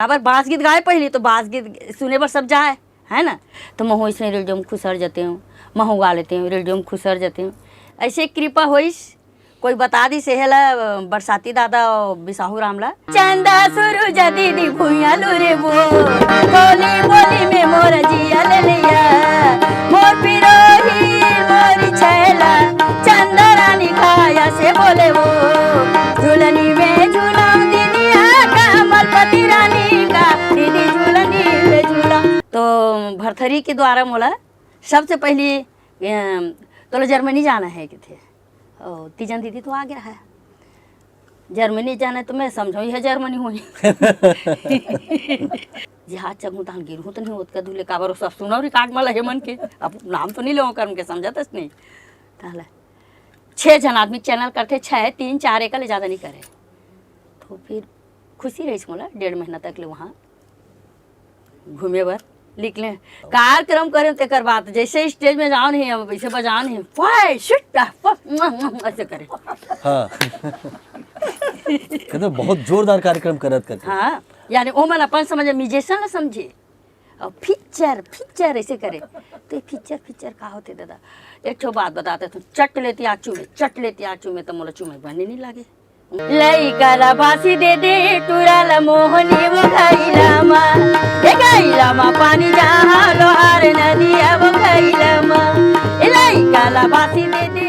अब बास गीत गाए पहले तो बास गीत सुने पर सब जाए है ना, तो महू इसमें रेडियो में खुसर जाते हूँ, महू गा लेते हूँ, रेडियो में खुसर जाते हूँ। ऐसे कृपा होइस कोई बता दी सेहला बरसाती दादा बिसाहू रामला चंदा सूरज दीदी भुइया लुरे वो बोली बोली में मोर जिया ले लिया मोर पिरोही मोरी छैला चंदा रानी खाया से बोले वो झूलनी में झूलाऊं दीदिया कमल पति रानी का दीदी झूलनी में झूला। तो भरथरी के द्वारा मोला सबसे पहले तो जर्मनी जाना है कि थे तीजन दीदी तो आ गया है जर्मनी जाना है, तो मैं समझो यह जर्मनी हुई जहाँ चगू तहां गिरू तो नहीं होत का दूल्हे काबर सब सुनो रिकॉर्ड में लगे मन के अब नाम तो नहीं लो कर उनके समझातस नहीं ताला 6 जन आदमी चैनल करते 6 3 4 एक ले ज़्यादा नहीं करे, तो फिर खुशी रही मोला 1.5 महीना तक ले वहाँ घूमे बर लिख लें कार्यक्रम करें तेकर बात जैसे स्टेज में जाओ नहीं अब वैसे बजाओ नहीं फाय शिट ऐसे करे। हाँ कहते बहुत जोरदार कार्यक्रम करत करते। हाँ यानी वो मन अपन समझे म्यूजिशियन ना समझे और पिक्चर ऐसे करे, तो ये पिक्चर का होते दादा एक ठो बात बताते तो चट लेती आचू में तो मोला चूमे बनने नहीं लागे लइका ला बासी दे दे टुराला मोहनी वो गईला मा पानी जहाँ लोहार नदिया वो गईला मा लइका ला बासी दे दे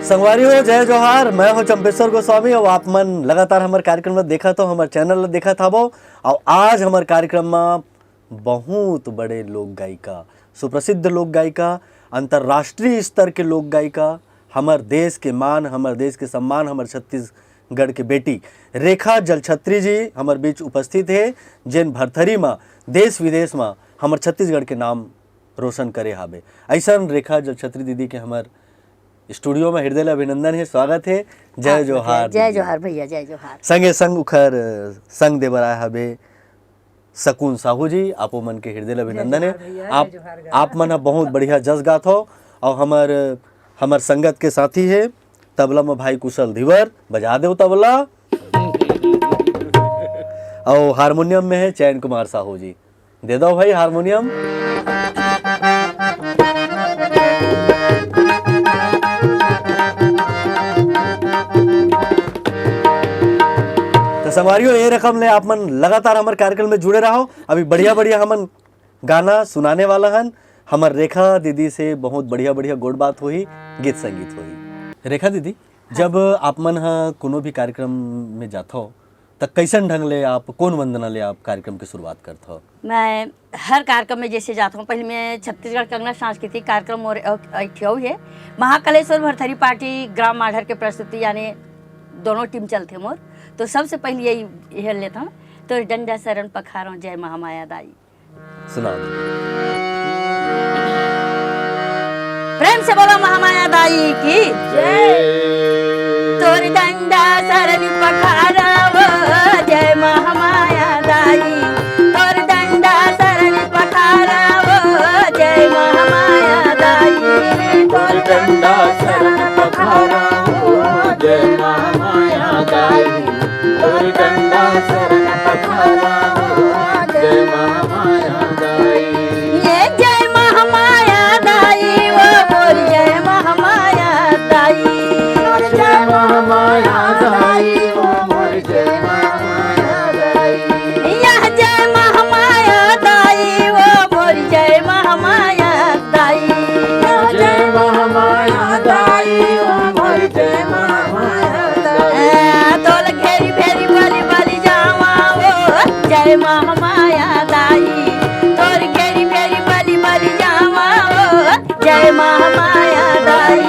संगवारी हो जय जोहार। मैं हूँ चंपेश्वर गोस्वामी और आप मन लगातार हमारे कार्यक्रम में देखा तो हमारे चैनल देखा था वो। और आज हमारे कार्यक्रम में बहुत बड़े लोक गायिका, सुप्रसिद्ध लोक गायिका, अंतर्राष्ट्रीय स्तर के लोक गायिका, हमारे देश के मान, हमारे देश के सम्मान, हमारे छत्तीसगढ़ के बेटी रेखा जलछत्री जी हमारे बीच उपस्थित है, जिन भरथरी में देश विदेश में हमारे छत्तीसगढ़ के नाम रोशन करे हावे। ऐसा रेखा जलछत्री दीदी के हमारे स्टूडियो में हृदय अभिनंदन है, स्वागत है। जय जोहार। जय जोहार भैया, जय जोहार। संगे संग उखर संग देवर आए हबे सकून साहू जी, आपो मन के हृदय अभिनंदन है। आप मन बहुत बढ़िया जस गात हो और हमार संगत के साथी है तबला में भाई कुशल धीवर, बजा दो तबला। और हारमोनियम में है चैन कुमार साहू जी, दे दो भाई हारमोनियम। तो संगवारियों ये रकम ले आप मन लगातार हमारे कार्यक्रम में जुड़े रहो। अभी बढ़िया हमन गाना सुनाने वाला हन। हमार रेखा दीदी से बहुत बढ़िया गोड बात हुई, गीत संगीत हुई। रेखा दीदी, जब आप मन कोनो भी कार्यक्रम में जाते हो तो कैसन ढंग ले आप कौन वंदना ले आप कार्यक्रम की शुरुआत करते हो? मैं हर कार्यक्रम में जैसे जाता हूँ, पहले मैं छत्तीसगढ़ कंगना सांस्कृतिक कार्यक्रम और है महाकालेश्वर भरथरी पार्टी ग्राम माढ़र के प्रस्तुति, यानी दोनों टीम चलते मोर, तो सबसे पहले यही लेता हूँ। तो डंडा शरण पखारो जय महामाया दाई सुनाओ। प्रेम से बोलो महामाया दाई की जय। तोर डंडा शरण पखारो जय महामाया दाई, तोर डंडा शरण पखारो जय महामाया दाई, तोर डंडा शरण पखारो जय महामाया दाई, तोर डंडा शरण पखारो जय महामाया दाई। ये जय महामाया दाई वो बोल जय महामाया दाई, जय महामाया दाई वो बोल जय महामाया दाई। यह जय महामाया दाई वो बोल जय महामाया दाई, जय महामाया दाई वो बोल जय महामाया दाई। तोल घेरी फेरी बली बली जावा वो जय महामाया दाई, तोर घेरी फेरी बली बली जावा वो जय महामाया दाई,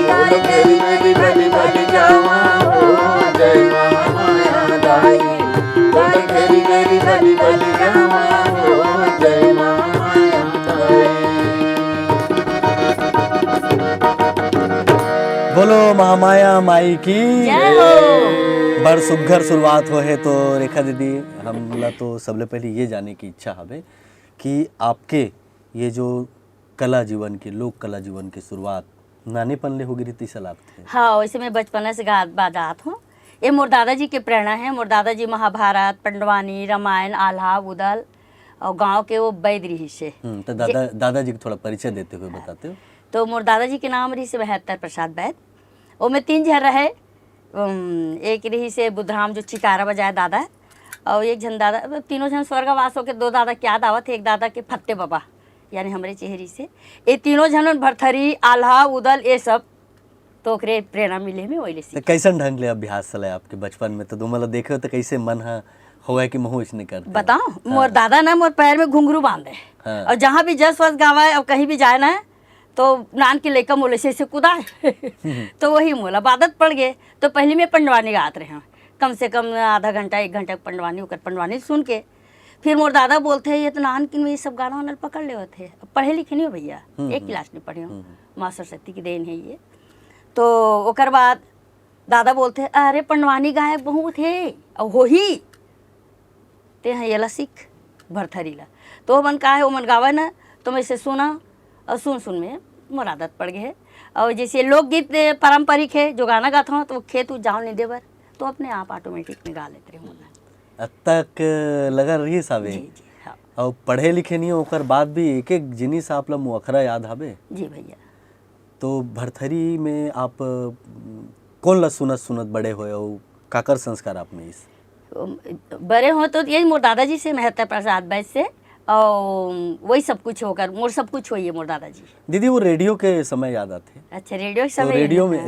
तोर घेरी फेरी बली बली जावा वो जय महामाया दाई, तोर घेरी फेरी बली बली जावा वो जय महामाया दाई। बोलो महामाया माई की जय हो। बड़ सुघर शुरुआत हो है। तो रेखा दीदी, हमला तो सबले पहले ये जाने की इच्छा हवे कि आपके ये जो कला जीवन की, लोक कला जीवन की शुरुआत नानेपन ले होगी रीति सलाब थे? हाँ, वैसे मैं बचपन से गा बाजात हूँ। ये मोर दादाजी के प्रेरणा है। मोर दादाजी महाभारत, पंडवानी, रामायण, आल्हा, उदल और गांव के वो वैद रही से। तो दादाजी को थोड़ा परिचय देते हुए बताते हो। तो मोर दादाजी के नाम रही से बहत्तर प्रसाद वैद। वो में 3 जन रहे। एक रही से बुधराम जो चिकारा बजाए दादा, और एक जन दादा, तीनों जन स्वर्गवास हो के 2 दादा क्या दावत है, एक दादा के फत्ते बाबा यानी हमारे चेहरी से। ये तीनों जन भरथरी, आल्हा, उदल ये सब तो ओकरे प्रेरणा मिले में वही तो कैसन ढंग ले अभ्यास चला आपके बचपन में? तो तुम मतलब देखे हो तो कैसे मन होगा कि महू इसने करते? बताओ, मोर दादा ना मोर पैर में घुंघरू बांधे। हाँ। और जहाँ भी जस वस गावाए और कहीं भी जाए ना तो नान के लेकर मोले से कुदाए तो वही मोला आदत पड़ गए। तो पहले में पंडवानी गात रहे हैं, कम से कम आधा घंटा 1 घंटा पंडवानी होकर पंडवानी सुन के फिर मोर दादा बोलते हैं ये तो नान किन में ये सब गाना वाना पकड़ ले थे। पढ़े लिखे नहीं हो भैया, 1 क्लास में पढ़े हो, माँ सरस्वती की देन है ये। तो ओकर बाद दादा बोलते हैं अरे पंडवानी गाय बहुत है और हो ही ते हैं ये सीख भरथरी ला। तो मन का है वो मन गावा ना, तो मैं इसे सुना और सुन में मोर आदत पड़ गए है। और जैसे लोकगीत पारंपरिक है जो गाना गाता हूँ तो वो खेत जाओ नहीं देवर तो अपने आप ऑटोमेटिक में गा लेते रहे मुन्ना। अब तक लगा रही सावे? जी हाँ। और पढ़े लिखे नहीं होकर बाद भी एक एक जिनिस आप ला मुअखरा याद हवे? जी भैया। तो भरथरी में आप कौन ला सुनत बड़े हुए हो? काकर संस्कार आप में इस बड़े हो तो यही मोर दादाजी से, महत्तर प्रसाद वैद से, और वही सब कुछ होकर मोर सब कुछ होइए मोर दादाजी। दीदी वो रेडियो के समय याद आते? अच्छा, रेडियो के तो समय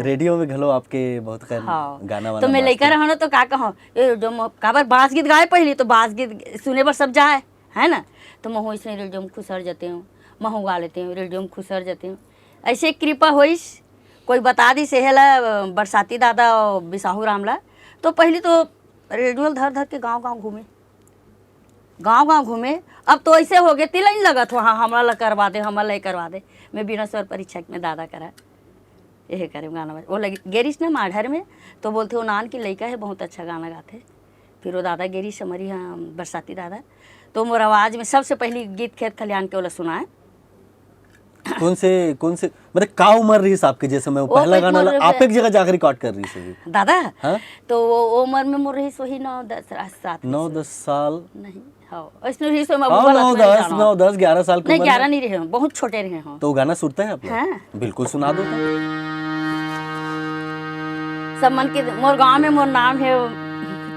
रेडियो में घलो आपके बहुत हाँ। गाना वाना तो मैं लेकर रहा तो का कहूँ जो काबर बांस गीत गाए पहले तो बांस गीत सुने पर सब जाए है ना। तो महू इसमें रेडियो में खुसर जाते हूँ, महू गा लेते हूँ, रेडियो में खुसर जाते हूँ। ऐसे कृपा होइस कोई बता दी सेहला बरसाती दादा और बिसाहू रामला। तो पहले तो रेडियो धर के गाँव गाँव घूमे। अब तो ऐसे हो गए तिल नहीं लगत हो, हाँ हमारा ला करवा दे, हमारा ला करवा दे। मैं बिना स्वर परीक्षा में दादा करा यही करे गाना वो लगे गेरिश ना माढ़र में। तो बोलते वो नान की लड़का है बहुत अच्छा गाना गाते। फिर वो दादा गेरिश हमारी हाँ बरसाती दादा। तो मोर आवाज़ में सबसे पहली गीत खेत खलियान के वाला सुनाए। कौन से मतलब का उम्र रही आपके जैसे मैं वो पहला गाना आप एक जगह जाकर रिकॉर्ड कर रही थी दादा? हाँ? तो वो उम्र में मोर रही वही 9-10 साल नहीं, हाँ ऐसे रही सो मैं 9-10 11 साल नहीं 11 नहीं रहे, बहुत छोटे रहे हो। तो गाना सुनते हैं आप लोग? हाँ। बिल्कुल सुना दो। सब मन के मोर गांव में मोर नाम है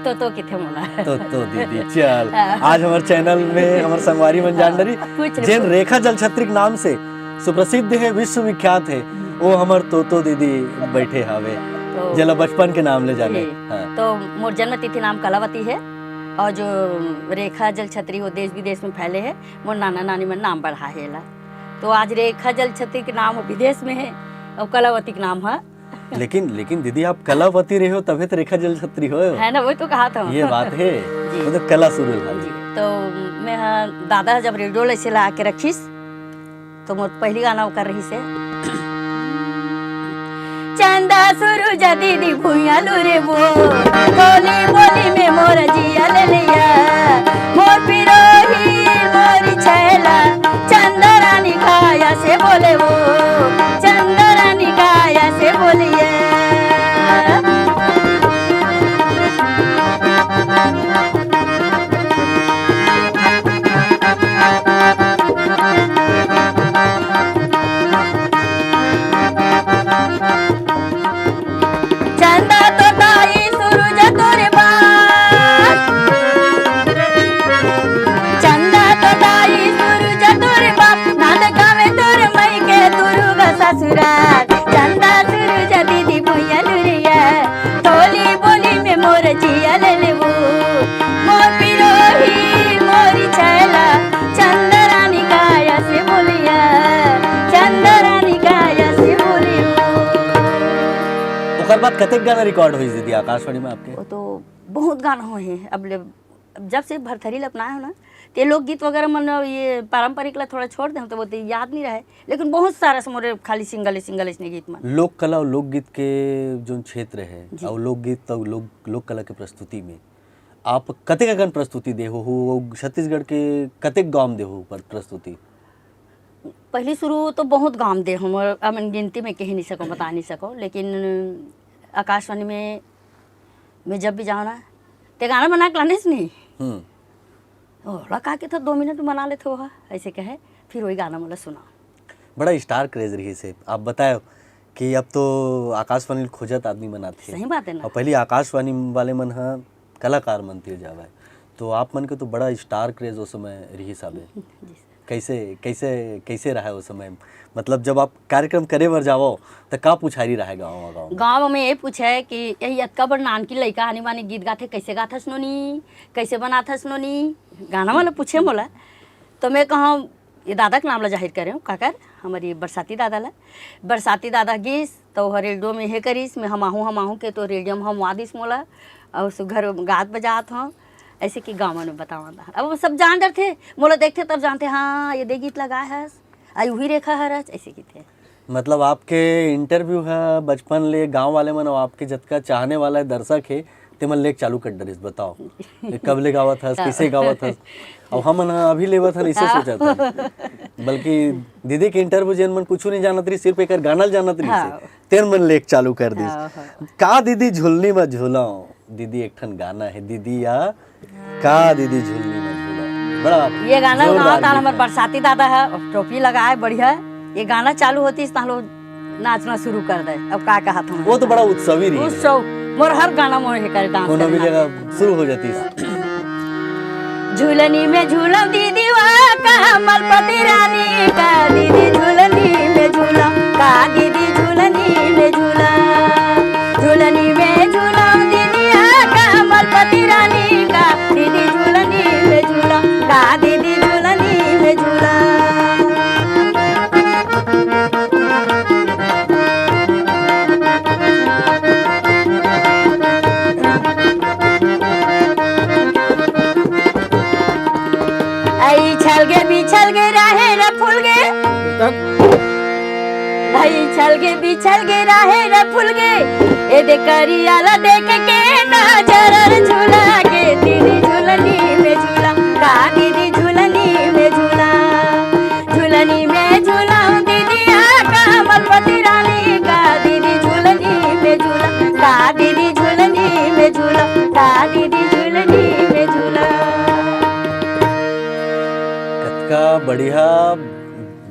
तो किथे मोला तो दीदी चल आज हमारे चैनल में हमारे संगवारी मन जान रही जिन रेखा जलछत्री नाम से सुप्रसिद्ध है, विश्वविख्यात है, वो हमार तो दीदी बैठे हवे जला बचपन के नाम ले जाने। हाँ। तो मोर जन्म तिथि नाम कलावती है और जो रेखा जलछत्री वो देश विदेश में फैले है। मोर नाना नानी में नाम बढ़ा है ला। तो आज रेखा जलछत्री के नाम विदेश में है और कलावती के नाम है। लेकिन दीदी आप कलावती रहे हो तभी तो रेखा जलछत्री हो है ना, वही तो कहा था ये बात है मतलब कला शुरू जी। तो मैं दादा जब रेडियो ऐसे ला के रखीस तो मोर पहली गाना कर रही से चंदा सूरज दीदी भुइया लुरे वो बोली बोली में मोर जिया ले लिया मोर पिरोही मोरी छैला चंदरानी काया से बोले वो चंदरानी काया से बोलिए। कतेक गाना रिकॉर्ड हुई दीदी आकाशवाणी में आपके? वो तो बहुत गाना हुए हैं। अब जब से भरथरी अपनाए हो ना तो लोकगीत वगैरह मन ये पारंपरिक ला थोड़ा छोड़ दे तो बोलते याद नहीं रहे, लेकिन बहुत सारा मोरे खाली सिंगल इसने गीत मन। लोक कला और लोकगीत के जो क्षेत्र है और लोकगीत और लोक कला के प्रस्तुति में आप कतेक अगन प्रस्तुति दे हो छत्तीसगढ़ के कतेक गांव दे हो पर प्रस्तुति? पहली शुरू तो बहुत गाम दे हम अब गिनती में कह नहीं सको बता नहीं सको, लेकिन आकाशवाणी में मैं जब भी जाऊँ ना ते गाना बना के लाने से नहीं ओला का के था 2 मिनट में बना लेते हो ऐसे कहे, फिर वही गाना मतलब सुना। बड़ा स्टार क्रेज रही से आप बताए कि अब तो आकाशवाणी खोजत आदमी बनाते सही बात है ना। और पहले आकाशवाणी वाले मन हाँ कलाकार मनती जावे, तो आप मन के तो बड़ा स्टार क्रेज उस समय रही साबे। कैसे कैसे कैसे रहा उस समय, मतलब जब आप कार्यक्रम करे बर जाओ तो का पुछारी रहा गाँव गाँव में ये पूछे कि यही अतका बड़ नान की लड़का आनी बानी गीत गाथे कैसे गाथस नोनी, कैसे बनाथस नोनी, गाना वाला पूछे मोला तो मैं कहा ये दादा के नाम ला जाहिर करे हूँ काकर हमारी बरसाती दादा ला, बरसाती दादा गीस तो रेडियो में हे करीस मैं हम आहूँ के तो रेडियो में हम वादिस मोला और उस घर गात बजात हूँ ऐसे कि गाँव में बतावा था। अब सब जान डर थे मोला देखते तब जानते हाँ ये दे गीत लगाए है आई वही रेखा हरस ऐसे की थे। मतलब आपके इंटरव्यू है बचपन ले गांव वाले मन और आपके जतका चाहने वाला दर्शक है ते मन लेक चालू कर डरिस बताओ कब ले गावत हस कैसे गावत हस और हम अभी लेवत हन ऐसे सोचा था, बल्कि दीदी के इंटरव्यू जेन मन कुछ नहीं जानत रही सिर्फ एक गाना जानत रही से तेन मन लेक चालू कर दिस का दीदी झुलनी में झूलाओ दीदी एक ठन गाना है दीदी या का दीदी झुलनी में झूलाओ बड़ा ये गाना गाँव था हमारे बरसाती दादा है और टोपी लगाए बढ़िया ये गाना चालू होती इस लोग नाचना शुरू कर दे। अब का कहा था वो तो बड़ा उत्सवी रही उत्सव मोर हर गाना मोर कर डांस कोनो भी जगह शुरू हो जाती है। झूलनी में झूलम दीदी वा कमल पति रानी का दीदी झूलनी में झूलम का दीदी झूलनी में झूलम झूलनी में झूलम दीदी कमल पति रानी का दीदी झूलनी में झूलम का दीदी झूलनी में झूलम। बिछल गे रहे रे फूल गे भाई छल गे बिछल गे रहे रे फूल गे ए दे करियाला देख के नजर झूला के दीदी झूलनी में झूला का दीदी झूलनी में झूला झूलनी में झूला दीदी कमल पति रानी का दीदी झूलनी में झूला का दीदी झूलनी में झूला का दीदी झूलनी में झूला। का बढ़िया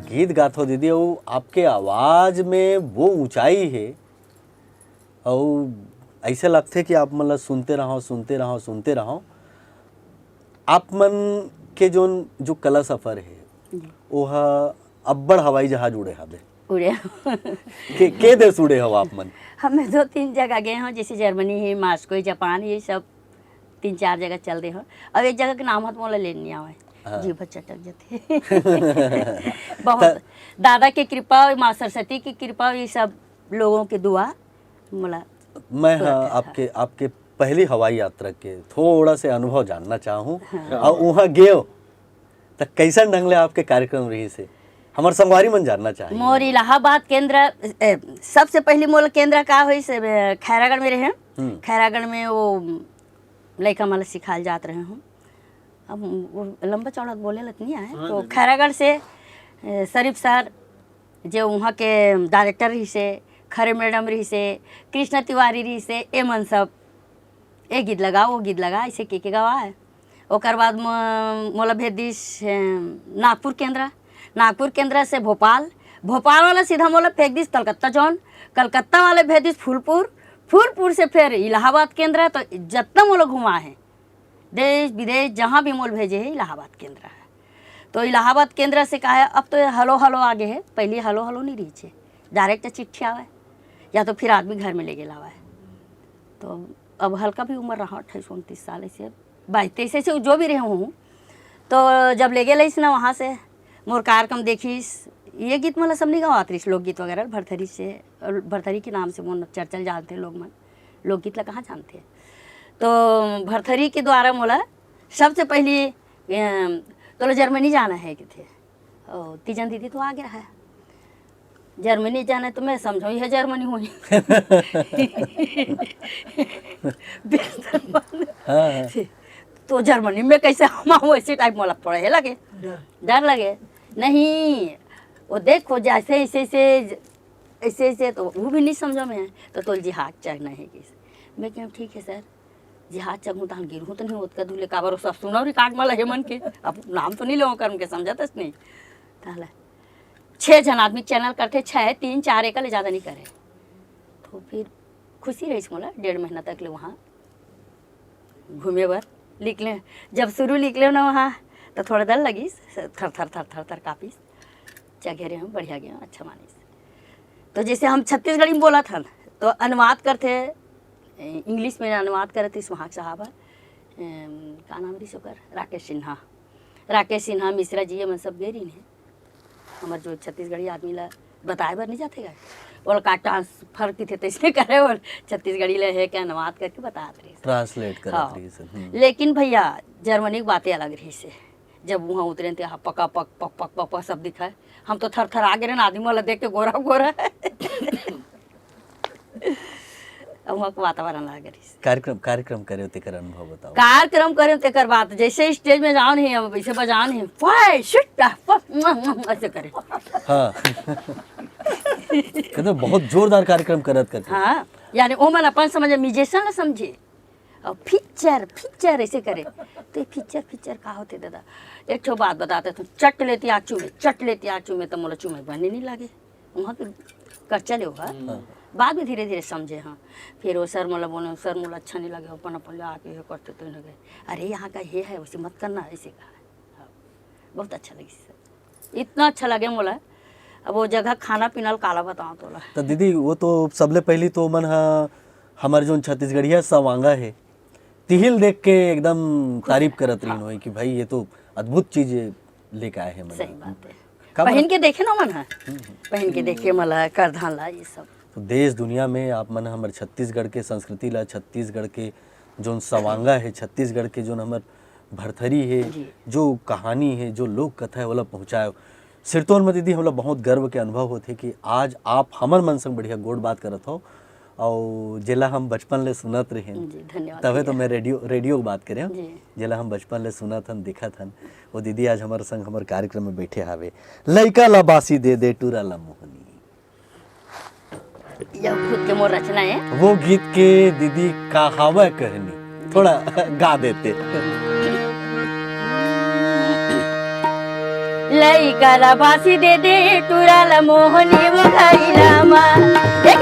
गीत गात हो दीदी और आपके आवाज में वो ऊंचाई है और ऐसे लगते कि आप मतलब सुनते रहो। आप मन के जो कला सफर है वो अब्बड़ हवाई जहाज उड़े के देश उड़े हो आप मन? हमें 2-3 जगह गए हो जैसे जर्मनी है मास्को जापान ये सब 3-4 जगह चल रहे हो। अब एक जगह के नाम हाथ मोला लेने आवे जी बच्चा टक जाते बहुत दादा की कृपा और माँ सरस्वती की कृपा ये सब लोगों की दुआ मोला। मैं आपके पहली हवाई यात्रा के थोड़ा से अनुभव जानना चाहूँ और वहाँ गए तो कैसा ढंग ले आपके कार्यक्रम रही से हमारे संगवारी मन जानना चाहिए। मोर इलाहाबाद केंद्र सबसे पहली मोल केंद्र का हुई से खैरागढ़ में रहे। खैरागढ़ में वो लड़का मतलब सिखाल जात रहे हूँ। अब वो लंबा चौड़ा बोले लग नहीं आए तो खैरागढ़ से शरीफ सर जो वहाँ के डायरेक्टर रही से खरे मैडम रही से कृष्ण तिवारी रही से एमन सब ये गीत लगा वो गीत लगा ऐसे के गवा है। ओकर बाद मोला भेज दिस नागपुर केंद्र से भोपाल वाला सीधा मोला फेंक दिस कलकत्ता जौन कलकत्ता वाले भेज दिस फूलपुर से फिर इलाहाबाद केंद्र तो जितना मोला घुमा है देश विदेश जहाँ भी मोल भेजे है इलाहाबाद केंद्र है। तो इलाहाबाद केंद्र से कहा है अब तो हलो आगे है, पहले हलो नहीं रही है डायरेक्ट चिट्ठी आवे या तो फिर आदमी घर में ले गया है। तो अब हल्का भी उम्र रहा 28-29 साल ऐसे 22-23 से जो भी रहे हूँ। तो जब ले गए ना वहाँ से मोर कार्यक्रम देखीस ये गीत मतलब सब नहीं गवात रही लोकगीत वगैरह भरथरी के नाम से मोन चर्चल जानते लोग मन लोकगीत ला कहाँ जानते। तो भरथरी के द्वारा मोला सबसे पहले तो जर्मनी जाना है कि थे और तीजन दीदी तो आ गया है जर्मनी जाना है तो मैं समझो यह जर्मनी हुई तो जर्मनी में कैसे हम वैसे टाइप मोला पढ़े लगे डर लगे नहीं वो देखो जैसे ऐसे ऐसे तो वो भी नहीं समझो में है तो तोल जिहाद चाहना है कि मैं क्या ठीक है सर जिहाद चाहूँ तो हम गिरूँ तो नहीं होत का धुले काबर सब सुनो रिकॉर्ड में लगे मन के अब नाम तो नहीं लो कर के समझातस नहीं ताला 6 जन आदमी चैनल करते 6 3 4 एक ले ज़्यादा नहीं करे तो फिर खुशी रही मोला 1.5 महीना तक ले वहाँ घूमे बर निकले जब शुरू निकले ना वहाँ तो थोड़ा डर लगी थर काफी जगह रहे हम बढ़िया गया अच्छा मानी तो जैसे हम छत्तीसगढ़ी में बोला था तो अनुवाद करते इंग्लिश में अनुवाद करे थे सुहाग साहब का नाम रही सोकर राकेश सिन्हा मिश्रा जी मन सब गेरी ने हमारे जो छत्तीसगढ़ी आदमी ला बताए बर नहीं जाते गए बोल का ट्रांसफर की थे तैसे करे और छत्तीसगढ़ी ले है क्या अनुवाद करके बताते रही ट्रांसलेट हाँ। करत रही सर लेकिन भैया जर्मनी की बातें अलग रही से जब वहाँ उतरे थे हाँ पका पक पक पक पक पक सब दिखा हम तो थर थर आ गए ना आदमी वाला देख के गोरा गोरा अब वहाँ का वातावरण लग रही कार्यक्रम करे तेकर अनुभव बताओ कार्यक्रम करे तेकर बात जैसे स्टेज में जाओ नहीं अब वैसे बजाओ नहीं फाय शिट ऐसे करे हाँ कहते बहुत जोरदार कार्यक्रम करत करके हाँ यानी वो मन अपन समझे म्यूजिशियन ना समझे और पिक्चर ऐसे करे तो पिक्चर का होते दादा एक ठो बात बताते तुम चट लेती आँचू में तो मोला चूमे बनने नहीं लगे वहाँ के कर चले हुआ बाद में धीरे धीरे समझे हाँ फिर वो सर मोला बोले सर मोला अच्छा नहीं लगे अपन अपन आके ये करते तो नहीं गए अरे यहाँ का ये है वैसे मत करना ऐसे कहा हाँ, बहुत अच्छा लगी सर इतना अच्छा लगे मोला अब वो जगह खाना पीना काला बताओ तोला तो दीदी वो तो सबले पहली तो मन हमारे जो छत्तीसगढ़िया सवांगा है तिहिल देख के एकदम तारीफ करत रही हो कि भाई ये तो अद्भुत चीज लेके आए हैं मन सही बात है पहन के देखे ना मन है पहन के देखे मला कर धाला ये सब तो देश दुनिया में आप मन हमारे छत्तीसगढ़ के संस्कृति ला छत्तीसगढ़ के जो सवांगा है छत्तीसगढ़ के जो हमार भरथरी है जो कहानी है जो लोक कथा है वाला पहुँचाए सिरतौर में दीदी हमला बहुत गर्व के अनुभव होते कि आज आप हमर मन संग बढ़िया गोड़ बात करत हो और जेला हम बचपन ले सुनत रहे तबे तो मैं रेडियो बात करे जेला हम बचपन ले सुनत हन देखत हन वो दीदी आज हमारे संग हमारे कार्यक्रम में बैठे हावे लइका ला बासी दे टूरा ला मोहनी यह खुद के मोर रचना है वो गीत के दीदी कहावा कहनी थोड़ा गा देते लइका ला बासी दे टूरा ला मोहनी वो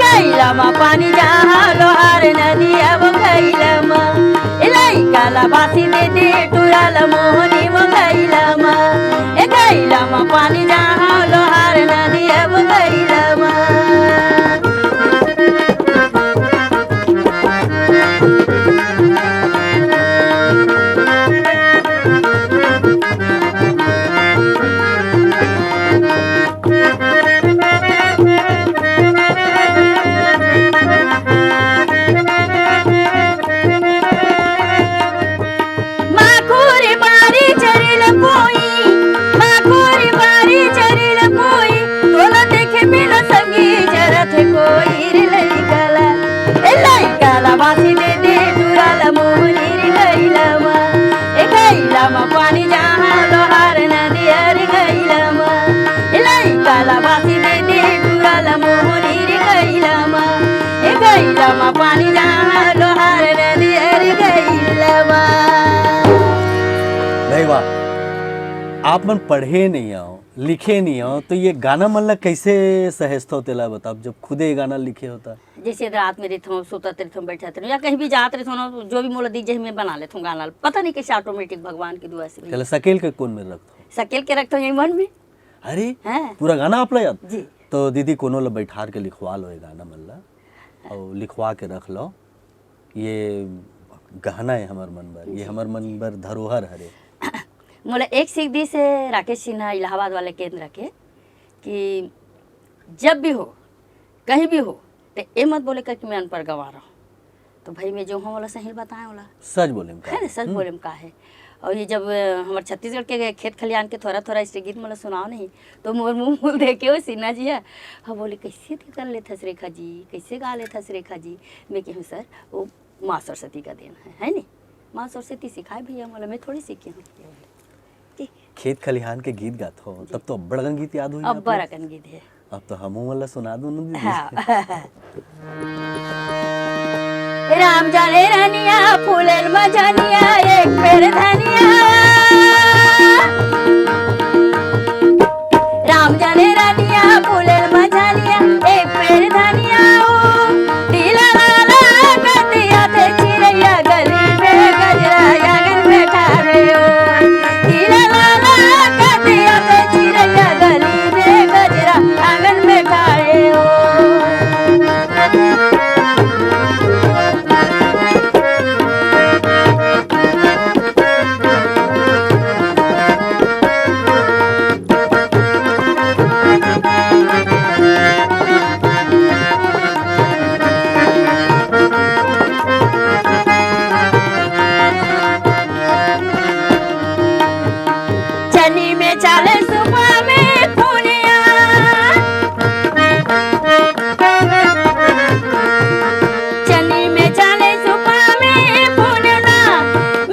गैला मा पानी जहाँ लोहार नदिया वो लइका ला बासी दे टूरा ला मोहनी वो गैला मा पानी जहाँ लोहार नदिया वो पानी जहाँ लोहार नदिया रे लइका ला बासी दे टूरा ला मोहनी रे गैला मा पानी जहाँ लोहार नदिया रे नहीं वाह आप मन पढ़े नहीं आओ लिखे नहीं आओ तो ये गाना मन ला कैसे सहजता होते ला बताओ जब खुदे ये गाना लिखे होता जैसे रात में रहता हूँ सोता रहता हूँ बैठा रहता हूँ या कहीं भी जाते रहता हूँ जो भी मोला दिख जाए मैं बना लेता हूँ गाना पता नहीं कैसे ऑटोमेटिक भगवान की दुआ से चलो सकेल के कौन में रखता सकेल के रखता हूँ यही मन में अरे हाँ। पूरा गाना आप ला याद जी तो दीदी कोनो ला बैठार के लिखवा लो ये गाना मन ला और लिखवा के रख लो ये गहना है हमार मन बर ये हमार मन बर धरोहर हरे मोला एक सीख दी से राकेश सिन्हा इलाहाबाद वाले केंद्र के कि जब भी हो कहीं भी हो तो ये मत बोले कर कि मैं अनपढ़ गवा रहा हूँ तो भाई मैं जो हूँ वाला सही बताएं वाला सच बोले है ना सच बोले का है और ये जब हमारे छत्तीसगढ़ के खेत खलियान के थोड़ा इस गीत मतलब सुनाओ नहीं तो मोर मुँह देखे हो सिन्हा जी है हाँ बोले कैसे कर लेता रेखा जी कैसे गा लेता रेखा जी मैं कहूँ सर वो माँ सरस्वती का देन है नहीं माँ सरस्वती सिखाए भैया मतलब मैं थोड़ी सीखी हूँ ठीक खेत खलिहान के गीत गात हो तब तो बड़गन गीत याद हुई अब बरकन गीत है। अब तो हमू वाला सुना दो ना दीदी। हाँ। राम जाने रानिया फूलेल मजनिया एक पेड़ धनिया, राम जाने रानिया फूलेल मजनिया एक पेड़ धनिया, ढीला लाला कतिया थे चिड़ैया गली में गजरा आंगन में ठाड़े हो, ढीला लाला कतिया थे चिड़ैया गली में गजरा आंगन में ठाड़े हो। चनी में चाले सुबह में खुनिया, चनी में चाले सुबह में खुनिया,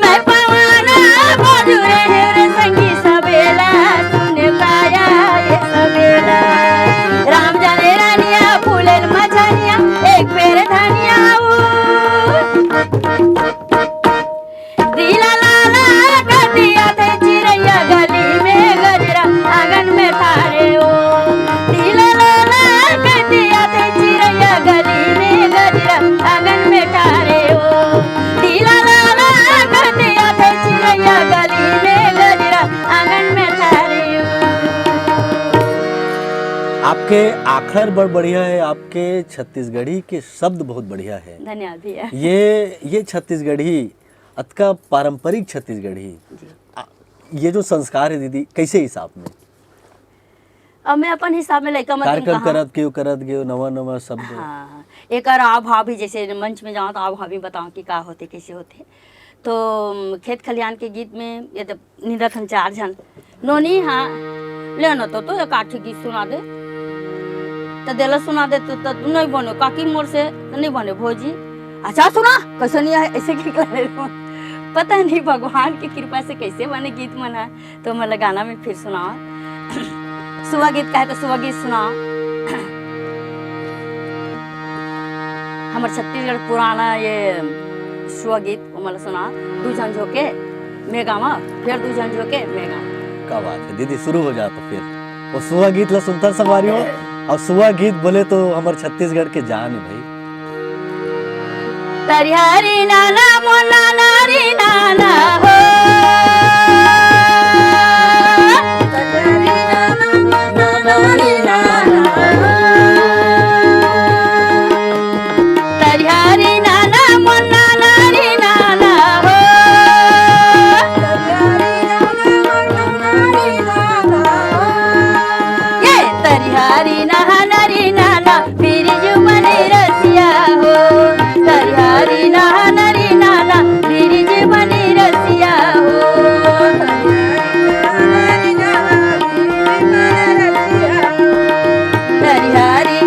मैं पवाना बजुरे रे संगी सबेला सुने पाया ये सबेला, राम जाने रानिया फूलेल मजनिया एक पेड़ धनिया, दिला लाला कतिया थे चिड़ैया गली में गजरा आंगन में ठाड़े हो, दिला लाला कतिया थे चिड़ैया गली में गजरा आंगन में ठाड़े हो, दिला लाला कतिया थे चिड़ैया गली में गजरा आंगन में ठाड़े हो। आपके आखर बड़ बढ़िया है, आपके छत्तीसगढ़ी के शब्द बहुत बढ़िया है। धन्यवाद भैया। ये छत्तीसगढ़ी अतका पारंपरिक छत्तीसगढ़ी ये जो संस्कार है दीदी कैसे हिसाब में अब मैं अपन हिसाब में लड़का मत कार्यक्रम करत गयो नवा नवा शब्द। हाँ, एक आव भाव भी जैसे मंच में जाऊँ तो आव भाव भी बताऊँ कि का होते कैसे होते। तो खेत खलिहान के गीत में ये तो निदत हम 4 जन नोनी हाँ ले न तो एक आठी गीत सुना दे तो दिल सुना दे तो नहीं बने काकी मोर से तो नहीं बने भोजी अच्छा सुना कैसे नहीं है ऐसे की पता नहीं भगवान की कृपा से कैसे बने गीत मना। तो मतलब गाना में फिर सुनाओ सुबह गीत कहे तो सुबह गीत सुनाओ। हमारे छत्तीसगढ़ पुराना ये सुबह गीत वो मतलब सुना 2 जन झोंके मैं गावा फिर 2 जन झोंके मैं गावा। क्या बात है दीदी शुरू हो जाता फिर वो सुबह गीत ला सुनता सवारी हो और सुबह गीत बोले तो हमारे छत्तीसगढ़ के जान है भाई। तरिहारी नाना मोना नारी नाना हो तरिहारी नाना मोना नारी नाना हो ये तरिहारी नाना नारी नाना फिर जुबनी रसिया हो तरिहारी नाना नारी नाना फिर जुबनी रसिया हो तरिहारी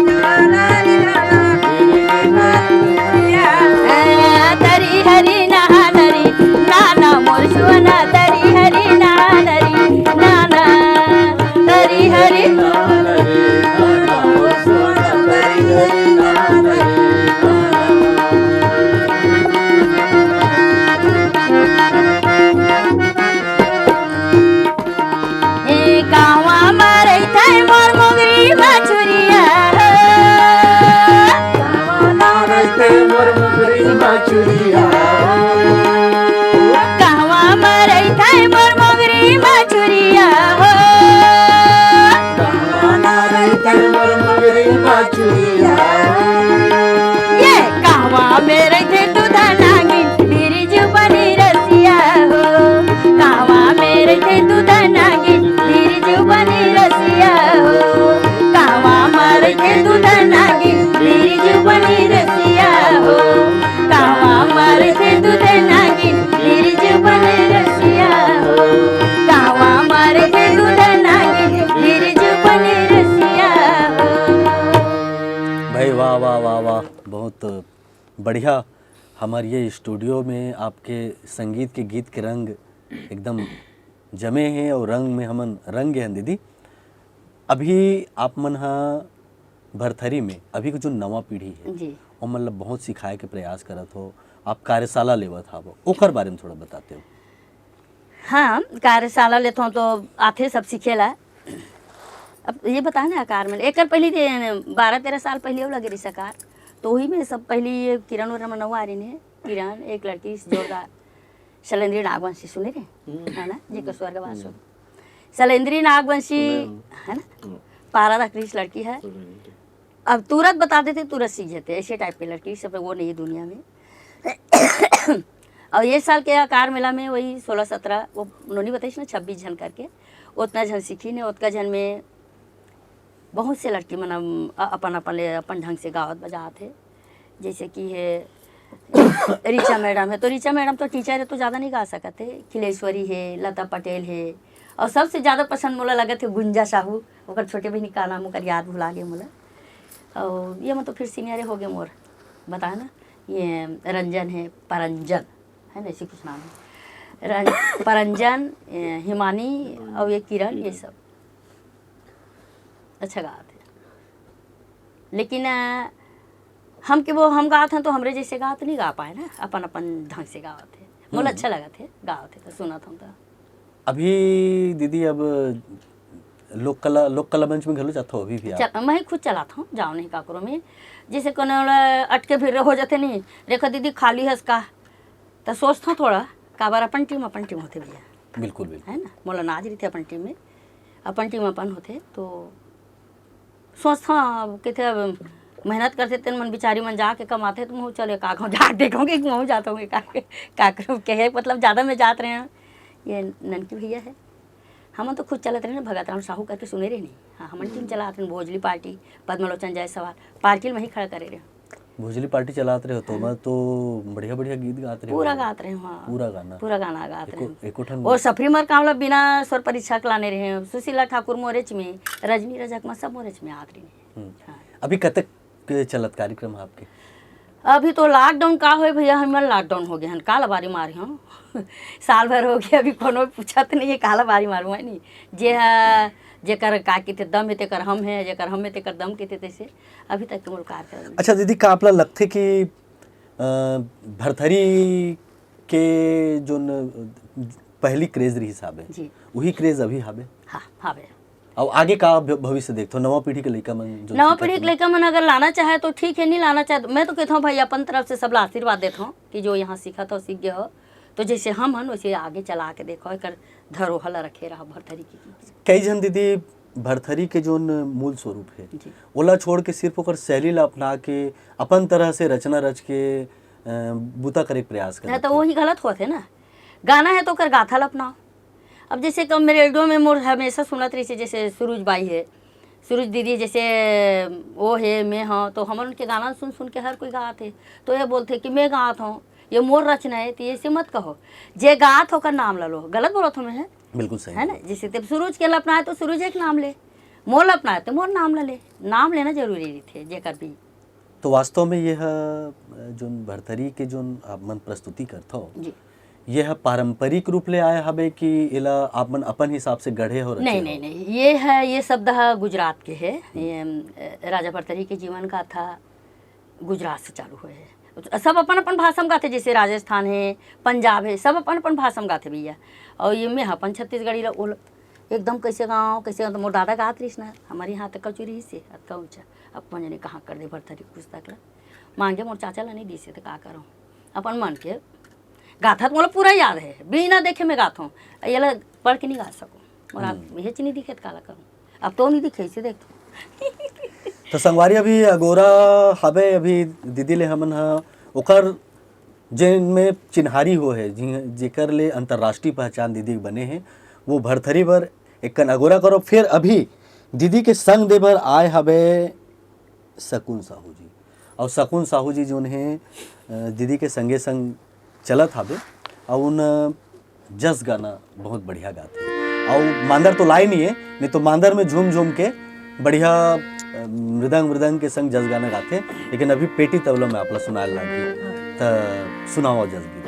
तरी हरी नाना नरी नाना मोर सुना तरी हरी नाना नरी नाना तरी हरी गाँवा मारे थाई मोर मोगरी मछुरिया कहवा मारे थाई मोर मोगरी मछुरिया हो ये कहवा मेरे थे दूधा नागी मेरी जुबानी रसिया हो कहवा मेरे थे दूधा नागी मेरी जुबानी रसिया हो कहवा मारे थे दूधा नागी मेरी जुबानी रसिया हो कहवा मारे थे दूधा नागी मेरी जुबानी रसिया हो कहवा मारे थे दूधा नागी मेरी जुबानी रसिया हो। भाई वाह वाह वाह वाह बहुत बढ़िया। हमारे ये स्टूडियो में आपके संगीत के गीत के रंग एकदम जमे हैं और रंग में हमन रंगे हैं दीदी। अभी आप मन हा भरथरी में अभी के जो नवा पीढ़ी है जी वो मतलब बहुत सिखाए के प्रयास करत हो, आप कार्यशाला लेवत हो, ओकर बारे में थोड़ा बताते हो। हाँ, कार्यशाला लेते हो तो आते सब सीखेला। अब ये बताए ना आकार में एक पहले 12-13 साल पहले वो लगे रही सरकार, तो वही में सब पहले ये किरण और रमनवा आ रही ने। किरण एक लड़की जोरदार शैलेंद्री नागवंशी सुने रे है ना, जी को स्वर्गवास हो। शैलेंद्री नागवंशी है ना, पारा क्रिश लड़की है। अब तुरंत बता देते तुरंत सीख जाते, ऐसे टाइप की लड़की सब वो नहीं है दुनिया में। और ये साल के आकार मेला में वही 16-17 वो उन्होंने बताई ना 26 जन करके, उतना जन सीखी ने। उतना जन में बहुत से लड़की मन अपन ढंग से गावत बजात है। जैसे कि है ऋचा मैडम है, तो ऋचा मैडम तो टीचर है तो ज़्यादा नहीं गा सकते। खिलेश्वरी है, लता पटेल है, और सबसे ज़्यादा पसंद मोला लगे थे गुंजा साहू। ओकर छोटे बहन का नाम ओकर याद भुला गए मोला। और ये मतलब फिर सीनियर हो गए मोर बताए ना, ये रंजन है, परंजन है ना, ऐसी कुछ नाम है। परंजन, हिमानी और ये किरण, ये सब अच्छा गाते हैं। लेकिन हम के वो हम गाते हैं तो हमरे जैसे गात नहीं गा पाए ना, अपन अपन ढंग से गाते थे। मोला अच्छा लगा थे गाते तो सुना था तो। अभी दीदी अब लोक कला मंच में घलो जाता हो अभी भी आप? मैं खुद चलाता हूँ, जाओ नहीं काकरो में। जैसे कोनो अटके फिर हो जाते नहीं, देखो दीदी खाली है इसका, तो सोचता हूँ थोड़ा काबर अपन टीम होते भैया। बिल्कुल बिल्कुल है ना, मोला नाज रही थी अपन टीम में, अपन टीम अपन होते तो सोचता हूँ कि थे मेहनत करते थे मन बिचारी मन जाके कमाते तो मुँह चले का जा देखोगे कि मुँह जाता हूँ काकरो के है, मतलब ज़्यादा में जाते रहे हैं। ये ननकी भैया है, हम तो खुद चलते रहे ना, भगत राम साहू करके सुने रहे नहीं। हाँ, हमारी टीम चलाते रहे, भोजली पार्टी, पद्मलोचन जायसवाल पार्टी में ही खड़ा करे रहे। भोजली पार्टी चलाते रहे हो तो मैं तो बढ़िया बढ़िया गीत गाते रहे, पूरा गाते रहे। हाँ, पूरा गाना गाते रहे। एको ठन और सफरी मर कामला बिना स्वर परीक्षा के लाने रहे। सुशीला ठाकुर मोरेच में, रजनी रजक में, सब मोरेच में आते रहे। हाँ। अभी कतक के चलत कार्यक्रम आपके? अभी तो लॉकडाउन का हो भैया, हमारे लॉकडाउन हो गया है, काला बारी मारी हूँ। साल भर हो गया, अभी कोनो पूछत नहीं है काला बारी मारू है नहीं। जे है जेकर का के दम है तेकर हम है, जेकर हम है तेकर दम के तैसे अभी तक के मुल्कार कर। अच्छा दीदी, का आपला लगथे कि भरथरी के जो पहली क्रेज रही हिसाब जी, वही क्रेज अभी हाबे? हाँ हाँ भैया। और आगे का भविष्य देखते हो नवा पीढ़ी के लड़का मन जो नवा पीढ़ी के लड़का मन अगर लाना चाहे तो ठीक है, नहीं लाना चाहे मैं तो कहता हूँ भाई अपन तरफ से सब आशीर्वाद देता हूँ कि जो यहाँ सीखा था सीख गया हो, तो जैसे हम हन वैसे आगे चला के देखो, एक धरोहर रखे रहा भरथरी की। कई जन दीदी भरथरी के जो मूल स्वरूप है जी, ओला छोड़ के सिर्फ ओकर शैली ला अपना के अपन तरह से रचना रच के बूता करे के प्रयास है करते तो वही गलत होते ना। गाना है तो कर गाथा ला अपनाओ। अब जैसे कम मेरे रेडियो में मोर हमेशा सुनत रही, जैसे सूरज बाई है, सूरज दीदी जैसे वो है, मैं हाँ, तो हम उनके गाना सुन सुन के हर कोई गाते तो ये बोलते कि मैं गात हूँ, ये मोर रचना है, तो ऐसे मत कहो, जे गात होकर नाम ला लो। गलत बोलो तो मैं है, बिल्कुल सही है ना। जैसे तब सूरज के अपनाए तो सूरज एक नाम ले, मोर अपनाए तो मोर नाम ला ले। नाम लेना जरूरी थे जेकर भी। तो वास्तव में यह जो भरथरी के जो आप मन प्रस्तुति करते हो जी, यह पारंपरिक रूप ले आया हबे कि इला आप मन अपन हिसाब से गढ़े हो रचे नहीं हो? नहीं नहीं, ये है, ये शब्द है गुजरात के है। ये राजा भरथरी के जीवन का था, गुजरात से चालू हुए है। सब अपन अपन भाषा में गाते, जैसे राजस्थान है, पंजाब है, सब अपन अपन भाषा में गाते भैया। और ये में अपन छत्तीसगढ़ी एकदम कैसे गाँव कैसे, तो मोर दादा गात रही ना, हमारे यहाँ तक कचूरी से अतका ऊँचा। अब पंजने ने कहाँ कर दे भरथरी पुस्तक ला मांगे, मोर चाचा ला नहीं दी से तो का करूँ, अपन मन के गाथा तो मतलब पूरा याद है, बिना देखे मैं गाता हूँ। ये ला पढ़ के नहीं गा सकूँ, और आप हेच नहीं दिखे तो काला करूँ, अब तो नहीं दिखे इसे देख। तो संगवारी अभी अगोरा हबे अभी दीदी ले हमन हा ओकर जिनमें चिन्हारी हो है जेकर ले अंतर्राष्ट्रीय पहचान दीदी बने हैं, वो भरथरी बर एक अगोरा करो। फिर अभी दीदी के संग दे बर आए हबे शकुन साहू जी, और शकुन साहू जी जो हैं दीदी के संगे संग चलत हबे, और उन जस गाना बहुत बढ़िया गाते हैं। और मांदर तो लाई नहीं है, नहीं तो मांदर में झूम झूम के बढ़िया मृदंग के संग जस गाना गाते हैं। लेकिन अभी पेटी तबला में आपला सुनाए लागी, तो सुनाओ जस गीत।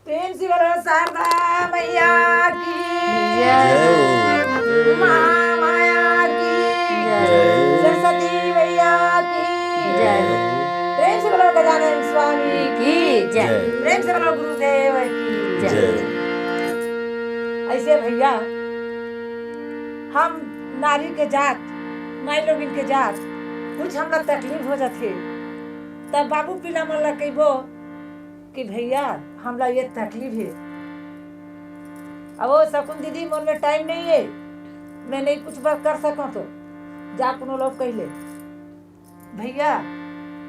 पेन से बोलो शारदा मैया की जय माया की सरस्वती मैया की प्रेम से बोलो गजानन स्वामी की जय प्रेम से बोलो गुरुदेव की जय ऐसे भैया हम नारी के जात माई लोग इनके जात कुछ हमरा तकलीफ हो जाते तब बाबू पीला मन ला कहबो कि भैया हमरा ये तकलीफ है। अब वो सकून दीदी मन में टाइम नहीं है, मैं नहीं कुछ बात कर सकूं तो जा कोनो लोग कह ले भैया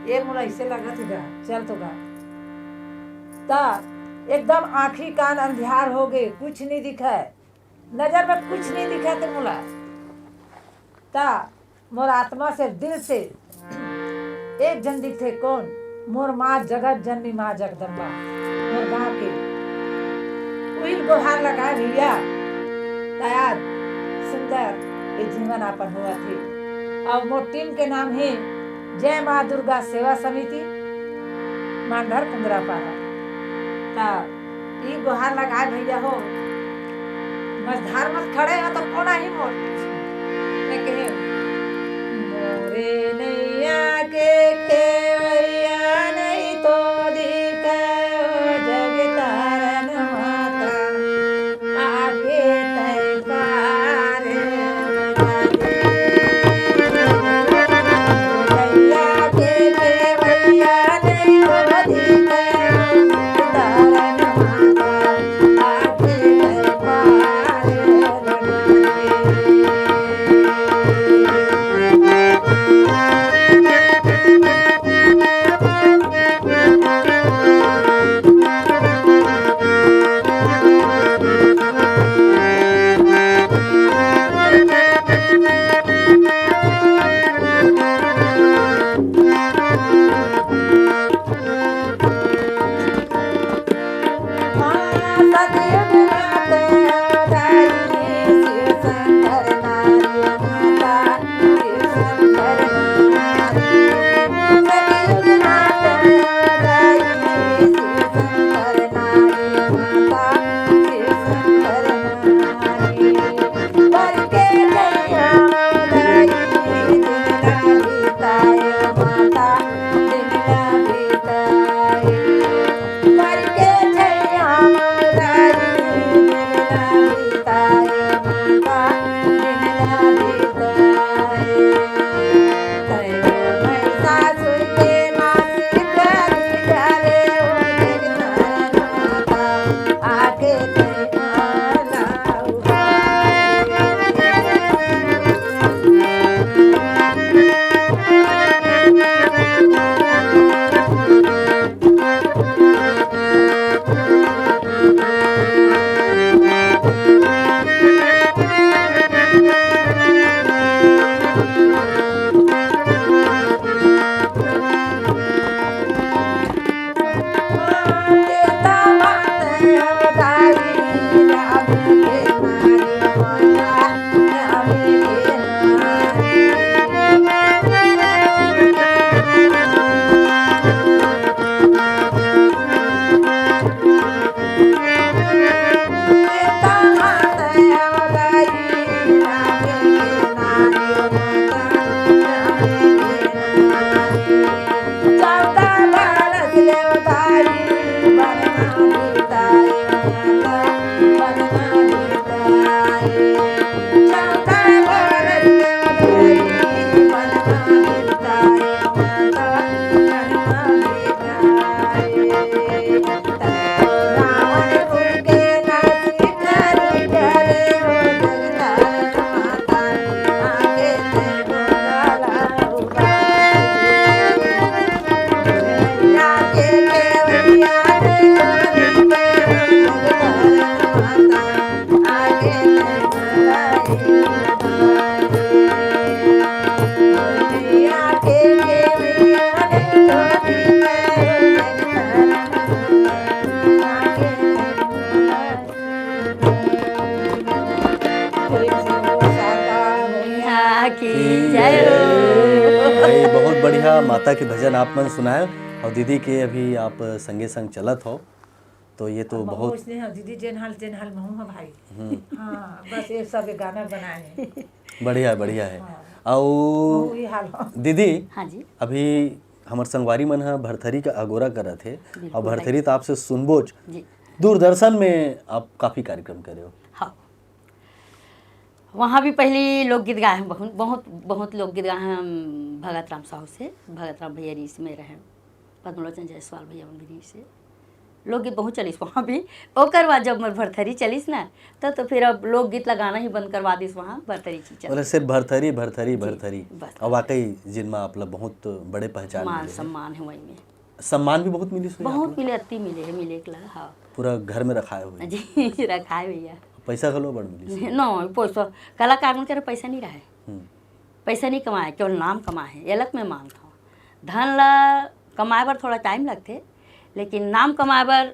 ये मोला ऐसे लगत गा चल तो गा ता एकदम आँखी कान अंधियार हो गए, कुछ नहीं दिखा है, नजर में कुछ नहीं दिखा तो मोला ता मोर आत्मा से दिल से एक जन दिखे कौन मोर माँ जगत जननी माँ जगदम्बा मोर गाँव के वही गुहार लगा भैया तैयार सुंदर ये जीवन आपन हुआ थे। और मोर टीम के नाम है जय माँ दुर्गा सेवा समिति मांडर कुंदरापाड़ा ता ये गुहार लगा भैया हो मझधार मत खड़े हो तो कोना ही मोर मैं कहे मोरे नैया के खेवैया नहीं तो दिखा जग तारन माता आगे तय पार नैया के खेवैया नहीं तो दिखा तारन माता आगे तय पार भाई बहुत बढ़िया माता के भजन आप मन सुनाए और दीदी के अभी आप संगे संग चलत हो तो ये तो महू बहुत इसने दीदी जेन हाल महू है भाई। हाँ बस ये सब गाना बनाए हैं। बढ़िया है। हाँ। और महू ही हाल हो। दीदी हाँ जी। अभी हमार संगवारी मन ह भरथरी का अगोरा करत थे और बिल्कुल भरथरी तो आपसे सुनबोच जी। दूरदर्शन में आप काफ़ी कार्यक्रम करे हो। हाँ, वहाँ भी पहले लोकगीत गाए हैं, बहुत लोकगीत गाए हैं हम भगत राम साहू से, भगत राम भैया रीस में रहे, पद्मलोचन जायसवाल भैया मंदिरी से लोकगीत बहुत चलिस वहाँ भी। ओकर बाद जब मैं भरथरी चलिस ना तो फिर अब लोकगीत लगाना ही बंद करवा दिस वहाँ भरथरी चीज बोले सिर्फ भरथरी बस। और वाकई जिनमें आप लोग बहुत बड़े पहचान मान मिले हैं। सम्मान है वहीं में, सम्मान भी बहुत मिली सुनी आप बहुत लोग? मिले, अति मिले के ला। हाँ पूरा घर में रखाए हुए जी रखा है भैया। पैसा खलो बड़ मिली नो पैसा कलाकार में करे पैसा नहीं रहे, हम्म, पैसा नहीं कमाए, केवल नाम कमाए है। अलग में मान था धन ला कमाए बर थोड़ा टाइम लगते, लेकिन नाम कमाए बर